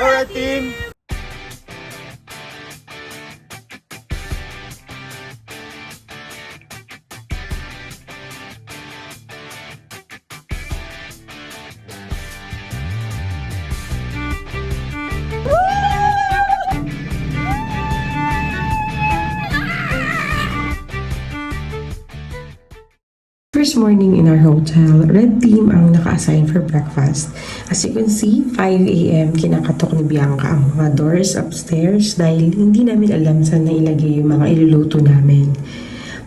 Red Team! First morning in our hotel, Red Team ang naka-assign for breakfast. As you can see, 5 a.m. kinakatok ni Bianca ang mga doors upstairs dahil hindi namin alam saan na ilagay yung mga iluluto namin.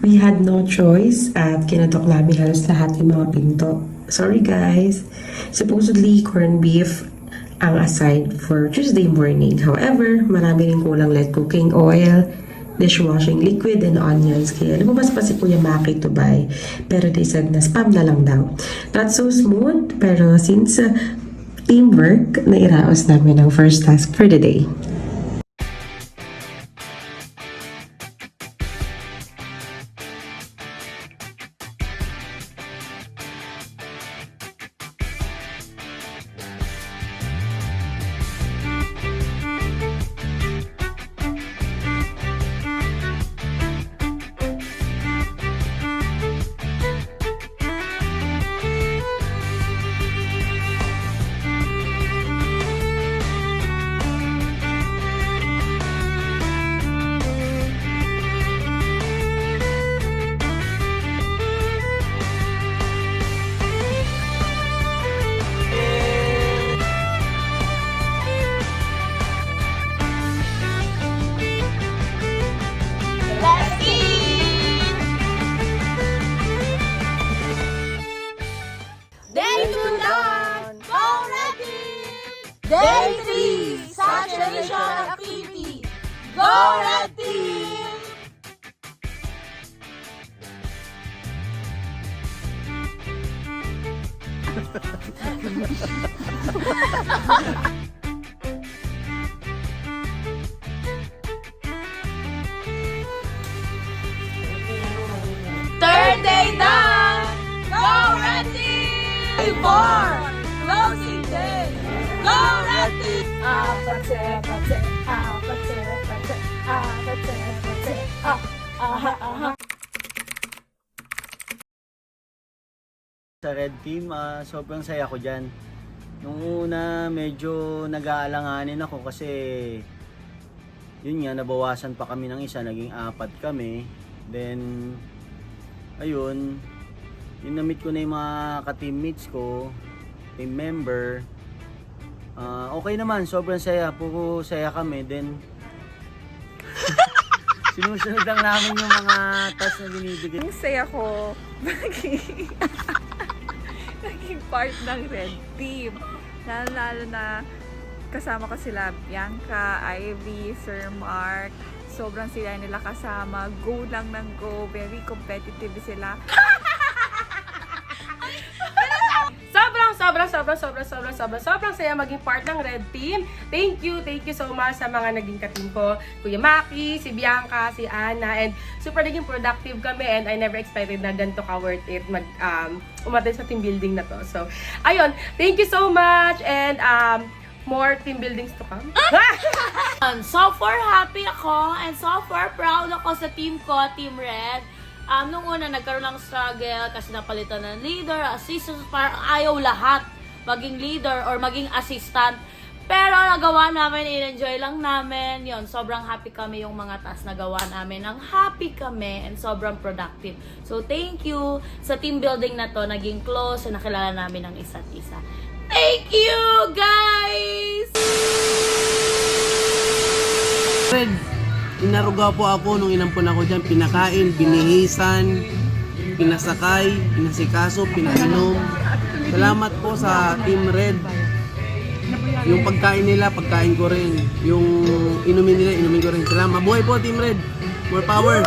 We had no choice at kinatok namin halos lahat yung mga pinto. Sorry guys! Supposedly, corned beef ang assigned for Tuesday morning. However, marami rin kulang like cooking oil, dishwashing liquid, and onions. Kaya lumabas pa si Kuya Maki to buy. Pero they said na spam na lang daw. Not so smooth, pero since teamwork, nairaos namin ang first task for the day. Day 3, Saturation Activity. Go Red Team! Third day done! Go Red Team! Day 4, closing day! Go Red Team! Sa Red Team, sobrang saya ko dyan. Nung una, medyo nag-aalanganin ako kasi yun nga, nabawasan pa kami ng isa, naging 4 kami. Then, ayun, na-meet ko na yung mga ka-teammates ko, team member. Okay naman, sobrang saya, puro saya kami. Then, sinusunod lang namin yung mga task na binibigay. Ang saya ko naging part ng Red Team. Lalo na kasama ko sila Bianca, Ivy, Sir Mark. Sobrang sila nila kasama. Go lang ng go. Very competitive sila. Sobrang saya maging part ng Red Team. Thank you so much sa mga naging ka-team ko. Kuya Maki, si Bianca, si Ana, and super naging productive kami, and I never expected na ganito ka-worth it umattend sa team building na to. So, ayun, thank you so much, and more team buildings to come. So far happy ako and so far proud ako sa team ko, Team Red. Nung una nagkaroon ng struggle kasi napalitan ng leader, assistant, parang ayaw lahat maging leader or maging assistant. Pero nagawa namin, in-enjoy lang namin. Yon, sobrang happy kami yung mga task na gawa namin. Ang happy kami and sobrang productive. So thank you sa team building na to, naging close, nakilala namin ang isa't isa. Thank you, guys! Red, inaruga po ako nung inampun ako dyan. Pinakain, binihisan, pinasakay, pinasikaso, pinainom. Salamat po sa Team Red. Yung pagkain nila, pagkain ko rin. Yung inumin nila, inumin ko rin. Salamat. Mabuhay po Team Red. More power!